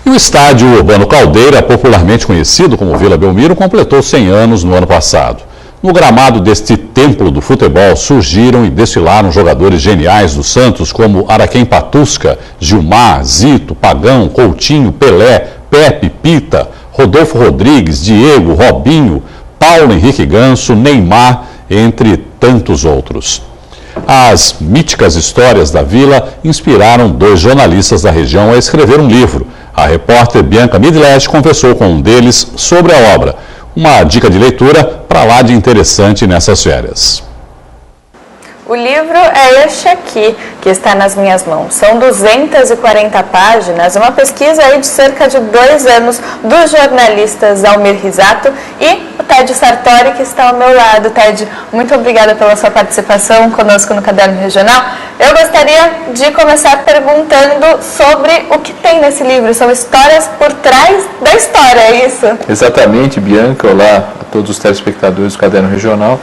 E o estádio Urbano Caldeira, popularmente conhecido como Vila Belmiro, completou 100 anos no ano passado. No gramado deste templo do futebol surgiram e desfilaram jogadores geniais do Santos como Araquém Patusca, Gilmar, Zito, Pagão, Coutinho, Pelé, Pepe, Pita, Rodolfo Rodrigues, Diego, Robinho, Paulo Henrique Ganso, Neymar, entre tantos outros. As míticas histórias da vila inspiraram 2 jornalistas da região a escrever um livro. A repórter Bianca Midlet conversou com um deles sobre a obra. Uma dica de leitura para lá de interessante nessas férias. O livro é este aqui, que está nas minhas mãos. São 240 páginas, uma pesquisa aí de cerca de 2 anos dos jornalistas Almir Risato e o Ted Sartori, que está ao meu lado. Ted, muito obrigada pela sua participação conosco no Caderno Regional. Eu gostaria de começar perguntando sobre o que tem nesse livro. São histórias por trás da história, é isso? Exatamente, Bianca. Olá a todos os telespectadores do Caderno Regional.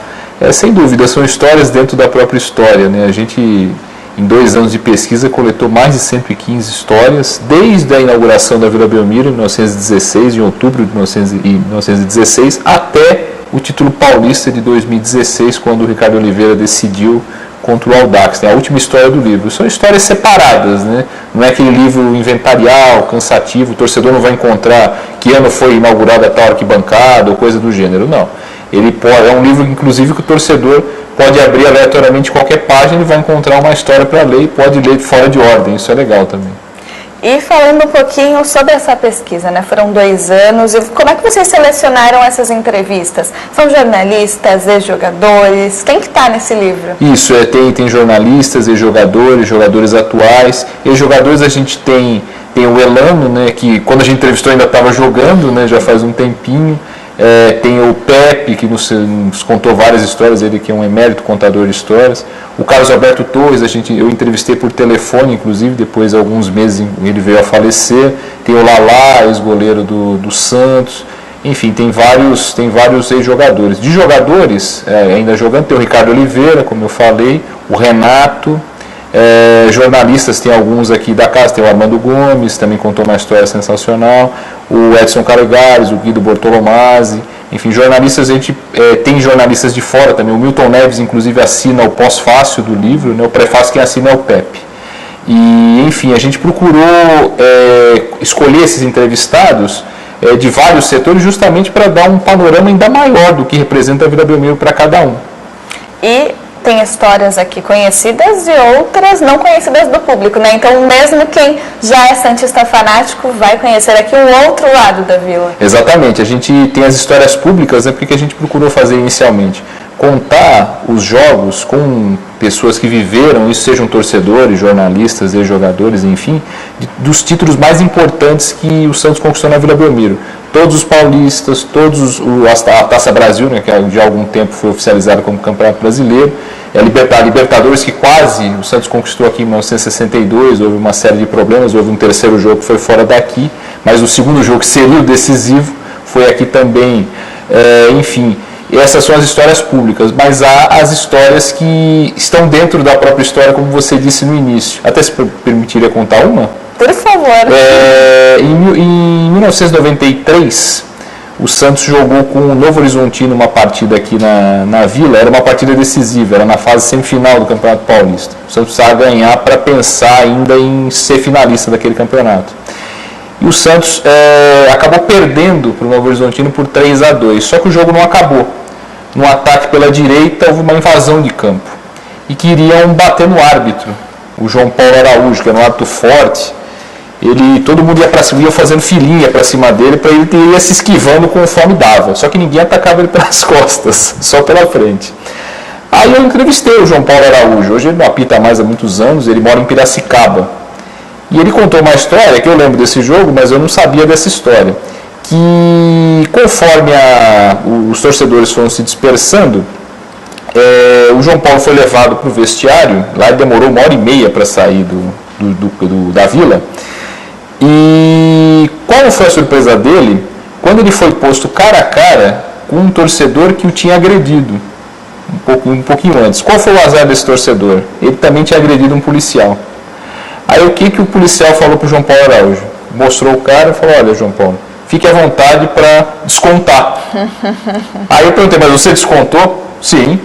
Sem dúvida, são histórias dentro da própria história, né? A gente, em 2 anos de pesquisa, coletou mais de 115 histórias, desde a inauguração da Vila Belmiro, em 1916, em outubro de 1916, até o título paulista de 2016, quando o Ricardo Oliveira decidiu contra o Audax, né? A última história do livro. São histórias separadas, né? Não é aquele livro inventarial, cansativo, o torcedor não vai encontrar que ano foi inaugurada a tal arquibancada ou coisa do gênero, não. É um livro, inclusive, que o torcedor pode abrir aleatoriamente qualquer página e vai encontrar uma história para ler e pode ler fora de ordem. Isso é legal também. E falando um pouquinho sobre essa pesquisa, né? Foram 2 anos. E como é que vocês selecionaram essas entrevistas? São jornalistas, ex-jogadores? Quem que está nesse livro? Isso, tem jornalistas, ex-jogadores, jogadores atuais. Ex-jogadores a gente tem o Elano, né? Que quando a gente entrevistou ainda estava jogando, né? Já faz um tempinho. Tem o Pepe, que nos contou várias histórias, ele que é um emérito contador de histórias. O Carlos Alberto Torres, eu entrevistei por telefone, inclusive, depois de alguns meses ele veio a falecer. Tem o Lalá, ex-goleiro do Santos. Enfim, tem vários ex-jogadores. De jogadores, ainda jogando, tem o Ricardo Oliveira, como eu falei, o Renato. Jornalistas, tem alguns aqui da casa, tem o Armando Gomes, também contou uma história sensacional, o Edson Calegares, o Guido Bortolomazzi, enfim, jornalistas, a gente tem jornalistas de fora também, o Milton Neves inclusive assina o pós-fácio do livro, né, o prefácio quem assina é o Pepe. E enfim, a gente procurou escolher esses entrevistados de vários setores justamente para dar um panorama ainda maior do que representa a Vila Belmiro para cada um. E tem histórias aqui conhecidas e outras não conhecidas do público, né? Então, mesmo quem já é santista fanático vai conhecer aqui um outro lado da vila. Exatamente. A gente tem as histórias públicas, né? Porque a gente procurou fazer inicialmente. Contar os jogos com pessoas que viveram, isso sejam torcedores, jornalistas, ex-jogadores, enfim, dos títulos mais importantes que o Santos conquistou na Vila Belmiro. Todos os paulistas, a Taça Brasil, né, que de algum tempo foi oficializada como Campeonato Brasileiro, a Libertadores, que quase o Santos conquistou aqui em 1962, houve uma série de problemas, houve um terceiro jogo que foi fora daqui, mas o segundo jogo, que seria o decisivo, foi aqui também, enfim. Essas são as histórias públicas, mas há as histórias que estão dentro da própria história, como você disse no início. Até se permitiria contar uma? Por favor. Em 1993, o Santos jogou com o Novo Horizontino uma partida aqui na Vila. Era uma partida decisiva, era na fase semifinal do Campeonato Paulista. O Santos precisava ganhar para pensar ainda em ser finalista daquele campeonato. E o Santos acabou perdendo para o Novo Horizontino por 3-2, só que o jogo não acabou. No ataque pela direita houve uma invasão de campo e queriam bater no árbitro, o João Paulo Araújo, que era um árbitro forte. Todo mundo ia para cima, ia fazendo filinha para cima dele, para ele ia se esquivando conforme dava, só que ninguém atacava ele pelas costas, só pela frente. Aí eu entrevistei o João Paulo Araújo, hoje ele não apita mais há muitos anos, ele mora em Piracicaba. E ele contou uma história, que eu lembro desse jogo, mas eu não sabia dessa história, que conforme os torcedores foram se dispersando, o João Paulo foi levado para o vestiário, lá ele demorou 1h30 para sair da vila, e qual foi a surpresa dele, quando ele foi posto cara a cara com um torcedor que o tinha agredido, um pouquinho antes. Qual foi o azar desse torcedor? Ele também tinha agredido um policial. Aí o que o policial falou para o João Paulo Araújo? mostrou o cara e falou, olha, João Paulo, fique à vontade para descontar. Aí eu perguntei, mas você descontou? Sim.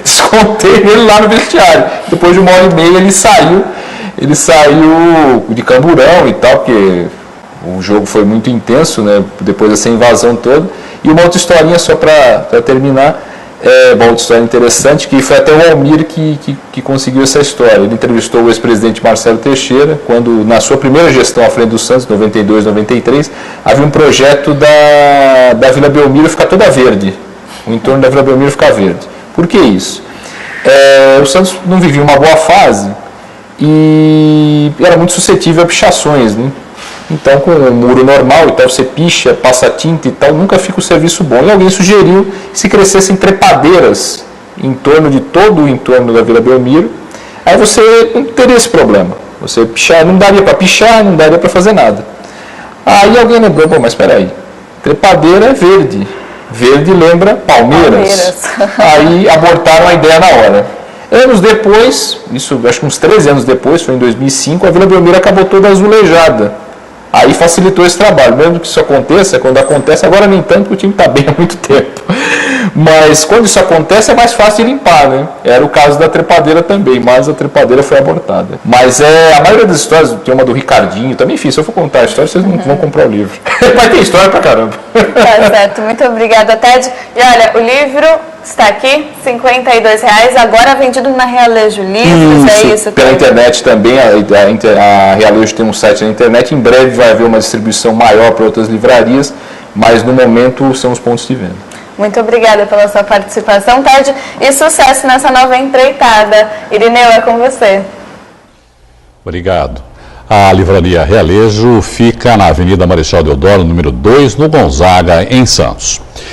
Descontei ele lá no vestiário. Depois de 1h30 ele saiu de camburão e tal, porque o jogo foi muito intenso, né, depois dessa invasão toda. E uma outra historinha só para terminar, uma outra história interessante, que foi até o Almir que conseguiu essa história. Ele entrevistou o ex-presidente Marcelo Teixeira, quando na sua primeira gestão à frente do Santos, 92, 93, havia um projeto da Vila Belmiro ficar toda verde, o entorno da Vila Belmiro ficar verde. Por que isso? O Santos não vivia uma boa fase e era muito suscetível a pichações, né? Então, com o muro normal e tal, você picha, passa tinta e tal, nunca fica o serviço bom. E alguém sugeriu que se crescessem trepadeiras em torno de todo o entorno da Vila Belmiro, aí você não teria esse problema. Você pichar, não daria para pichar, não daria para fazer nada. Aí alguém lembrou, bom, mas espera aí, trepadeira é verde. Verde lembra Palmeiras. Aí abortaram a ideia na hora. Anos depois, isso acho que uns 13 anos depois, foi em 2005, a Vila Belmiro acabou toda azulejada. Aí facilitou esse trabalho. Mesmo que isso aconteça, quando acontece, agora nem tanto, porque o time está bem há muito tempo. Mas quando isso acontece é mais fácil de limpar, né? Era o caso da trepadeira também, mas a trepadeira foi abortada. Mas a maioria das histórias, tem uma do Ricardinho, também enfim, se eu for contar a história, vocês não vão comprar o livro. Mas tem história pra caramba. Tá certo, muito obrigada, Ted. E olha, o livro está aqui, R$52, agora vendido na Realejo Livros, é isso? Pela internet também, a Realejo tem um site na internet, em breve vai haver uma distribuição maior para outras livrarias, mas no momento são os pontos de venda. Muito obrigada pela sua participação, Ted, e sucesso nessa nova empreitada. Irineu, é com você. Obrigado. A livraria Realejo fica na Avenida Marechal Deodoro, número 2, no Gonzaga, em Santos.